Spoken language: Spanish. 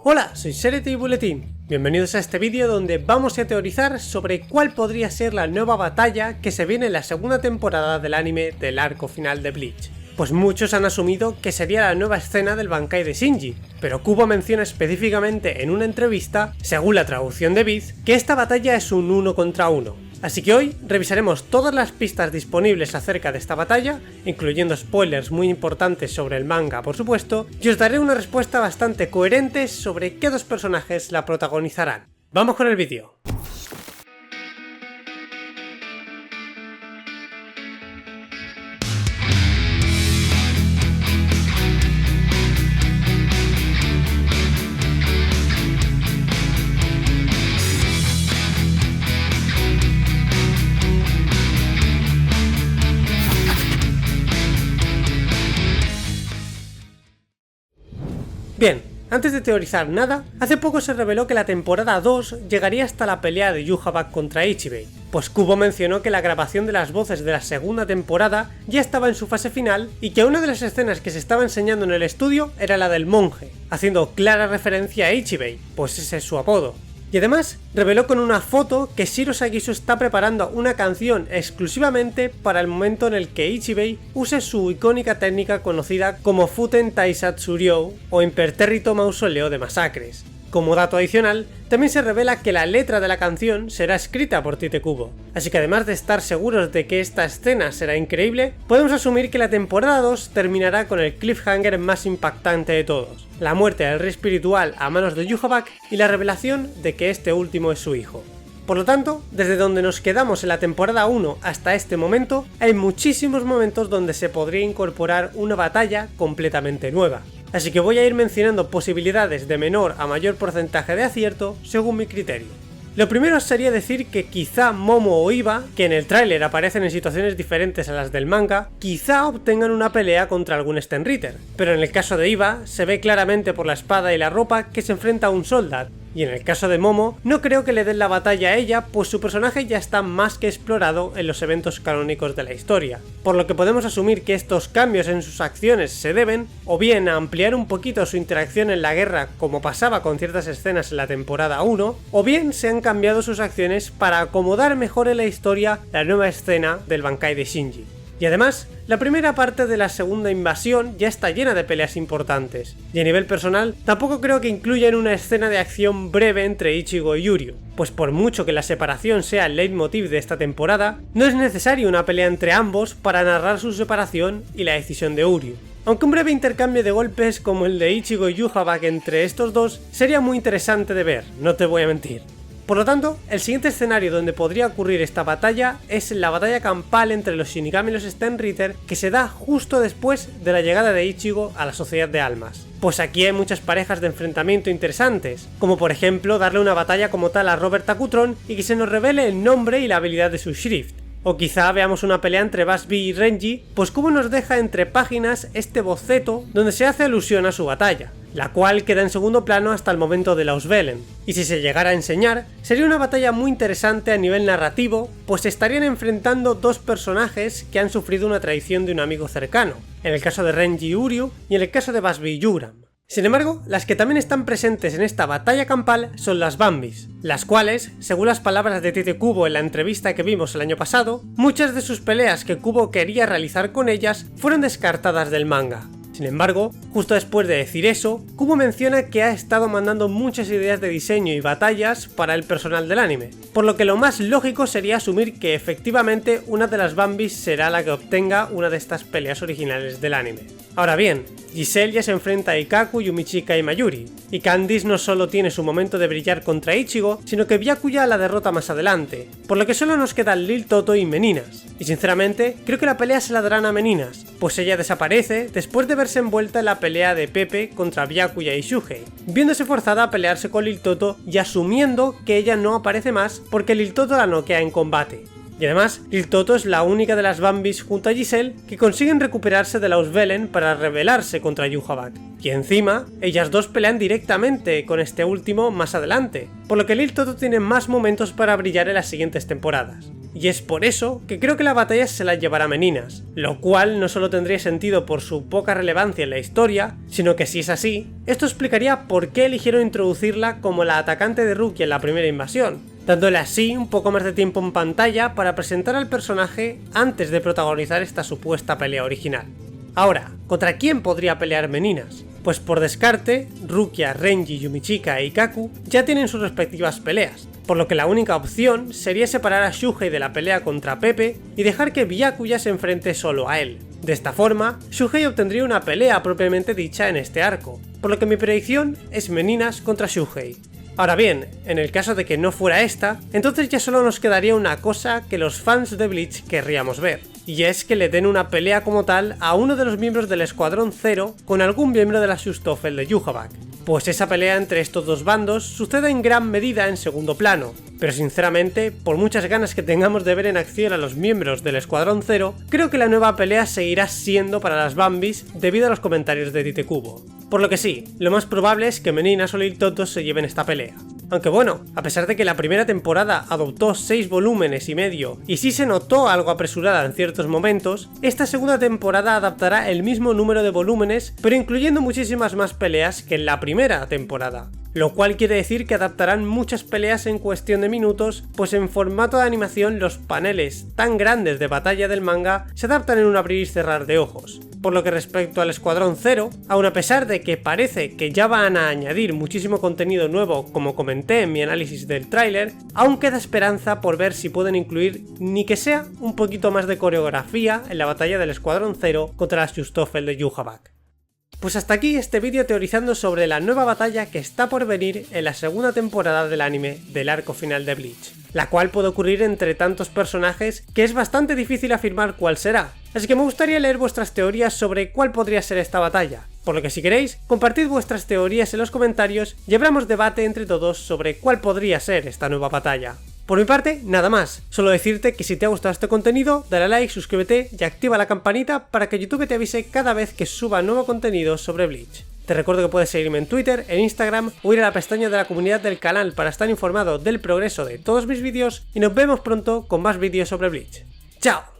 Hola, soy Serete y Buletín. Bienvenidos a este vídeo donde vamos a teorizar sobre cuál podría ser la nueva batalla que se viene en la segunda temporada del anime del arco final de Bleach. Pues muchos han asumido que sería la nueva escena del Bankai de Shinji, pero Kubo menciona específicamente en una entrevista, según la traducción de Viz, que esta batalla es un 1 contra 1. Así que hoy revisaremos todas las pistas disponibles acerca de esta batalla, incluyendo spoilers muy importantes sobre el manga por supuesto, y os daré una respuesta bastante coherente sobre qué dos personajes la protagonizarán. ¡Vamos con el vídeo! Bien, antes de teorizar nada, hace poco se reveló que la temporada 2 llegaría hasta la pelea de Yhwach contra Ichibei, pues Kubo mencionó que la grabación de las voces de la segunda temporada ya estaba en su fase final y que una de las escenas que se estaba enseñando en el estudio era la del monje, haciendo clara referencia a Ichibei, pues ese es su apodo. Y además, reveló con una foto que Shiro Sagisu está preparando una canción exclusivamente para el momento en el que Ichibei use su icónica técnica conocida como Futen Taisatsu Ryou o Impertérrito Mausoleo de Masacres. Como dato adicional, también se revela que la letra de la canción será escrita por Tite Kubo, así que además de estar seguros de que esta escena será increíble, podemos asumir que la temporada 2 terminará con el cliffhanger más impactante de todos, la muerte del rey espiritual a manos de Yhwach y la revelación de que este último es su hijo. Por lo tanto, desde donde nos quedamos en la temporada 1 hasta este momento, hay muchísimos momentos donde se podría incorporar una batalla completamente nueva. Así que voy a ir mencionando posibilidades de menor a mayor porcentaje de acierto según mi criterio. Lo primero sería decir que quizá Momo o Iba, que en el tráiler aparecen en situaciones diferentes a las del manga, quizá obtengan una pelea contra algún Stenritter, pero en el caso de Iba se ve claramente por la espada y la ropa que se enfrenta a un Soldat, y en el caso de Momo no creo que le den la batalla a ella, pues su personaje ya está más que explorado en los eventos canónicos de la historia, por lo que podemos asumir que estos cambios en sus acciones se deben o bien a ampliar un poquito su interacción en la guerra como pasaba con ciertas escenas en la temporada 1, o bien se han cambiado sus acciones para acomodar mejor en la historia la nueva escena del Bankai de Shinji. Y además, la primera parte de la segunda invasión ya está llena de peleas importantes, y a nivel personal tampoco creo que incluyan una escena de acción breve entre Ichigo y Uryu, pues por mucho que la separación sea el leitmotiv de esta temporada, no es necesario una pelea entre ambos para narrar su separación y la decisión de Uryu. Aunque un breve intercambio de golpes como el de Ichigo y Yhwach entre estos dos sería muy interesante de ver, no te voy a mentir. Por lo tanto, el siguiente escenario donde podría ocurrir esta batalla es la batalla campal entre los Shinigami y los Stenritter que se da justo después de la llegada de Ichigo a la Sociedad de Almas. Pues aquí hay muchas parejas de enfrentamiento interesantes, como por ejemplo darle una batalla como tal a Robert Takutron y que se nos revele el nombre y la habilidad de su Shrift. O quizá veamos una pelea entre Busby y Renji, pues Kubo nos deja entre páginas este boceto donde se hace alusión a su batalla, la cual queda en segundo plano hasta el momento de Los Velen, y si se llegara a enseñar, sería una batalla muy interesante a nivel narrativo, pues se estarían enfrentando dos personajes que han sufrido una traición de un amigo cercano, en el caso de Renji y Uryu, y en el caso de Busby y Yuram. Sin embargo, las que también están presentes en esta batalla campal son las Bambis, las cuales, según las palabras de Tite Kubo en la entrevista que vimos el año pasado, muchas de sus peleas que Kubo quería realizar con ellas fueron descartadas del manga. Sin embargo, justo después de decir eso, Kubo menciona que ha estado mandando muchas ideas de diseño y batallas para el personal del anime, por lo que lo más lógico sería asumir que efectivamente una de las Bambis será la que obtenga una de estas peleas originales del anime. Ahora bien, Giselle ya se enfrenta a Ikkaku, Yumichika y Mayuri, y Candice no solo tiene su momento de brillar contra Ichigo, sino que Byakuya la derrota más adelante, por lo que solo nos quedan Lil Toto y Meninas, y sinceramente creo que la pelea se la darán a Meninas, pues ella desaparece después de verse envuelta en la pelea de Pepe contra Byakuya y Shuhei, viéndose forzada a pelearse con Lil Toto y asumiendo que ella no aparece más porque Lil Toto la noquea en combate. Y además, Lil Toto es la única de las Bambis junto a Giselle que consiguen recuperarse de Los Velen para rebelarse contra Yhwach. Y encima, ellas dos pelean directamente con este último más adelante, por lo que Lil Toto tiene más momentos para brillar en las siguientes temporadas. y es por eso que creo que la batalla se la llevará Meninas, lo cual no solo tendría sentido por su poca relevancia en la historia, sino que si es así, esto explicaría por qué eligieron introducirla como la atacante de Rukia en la primera invasión, dándole así un poco más de tiempo en pantalla para presentar al personaje antes de protagonizar esta supuesta pelea original. Ahora, ¿contra quién podría pelear Meninas? Pues por descarte, Rukia, Renji, Yumichika e Ikaku ya tienen sus respectivas peleas, por lo que la única opción sería separar a Shuhei de la pelea contra Pepe y dejar que Byakuya se enfrente solo a él. De esta forma, Shuhei obtendría una pelea propiamente dicha en este arco, por lo que mi predicción es Meninas contra Shuhei. Ahora bien, en el caso de que no fuera esta, entonces ya solo nos quedaría una cosa que los fans de Bleach querríamos ver, y es que le den una pelea como tal a uno de los miembros del Escuadrón Zero con algún miembro de la Schutzstaffel de Yhwach. Pues esa pelea entre estos dos bandos sucede en gran medida en segundo plano, pero sinceramente, por muchas ganas que tengamos de ver en acción a los miembros del Escuadrón Zero, creo que la nueva pelea seguirá siendo para las Bambis debido a los comentarios de Tite Kubo. Por lo que sí, lo más probable es que Meninas o Lil Toto se lleven esta pelea. Aunque bueno, a pesar de que la primera temporada adoptó 6 volúmenes y medio y sí se notó algo apresurada en ciertos momentos, esta segunda temporada adaptará el mismo número de volúmenes pero incluyendo muchísimas más peleas que en la primera temporada. Lo cual quiere decir que adaptarán muchas peleas en cuestión de minutos, pues en formato de animación los paneles tan grandes de batalla del manga se adaptan en un abrir y cerrar de ojos. Por lo que respecto al Escuadrón Zero, aun a pesar de que parece que ya van a añadir muchísimo contenido nuevo como comenté en mi análisis del tráiler, aún queda esperanza por ver si pueden incluir ni que sea un poquito más de coreografía en la batalla del Escuadrón Zero contra la Schutzstaffel de Yhwach. Pues hasta aquí este vídeo teorizando sobre la nueva batalla que está por venir en la segunda temporada del anime del arco final de Bleach, la cual puede ocurrir entre tantos personajes que es bastante difícil afirmar cuál será, así que me gustaría leer vuestras teorías sobre cuál podría ser esta batalla, por lo que si queréis, compartid vuestras teorías en los comentarios y abramos debate entre todos sobre cuál podría ser esta nueva batalla. Por mi parte, nada más, solo decirte que si te ha gustado este contenido, dale a like, suscríbete y activa la campanita para que YouTube te avise cada vez que suba nuevo contenido sobre Bleach. Te recuerdo que puedes seguirme en Twitter, en Instagram o ir a la pestaña de la comunidad del canal para estar informado del progreso de todos mis vídeos y nos vemos pronto con más vídeos sobre Bleach. ¡Chao!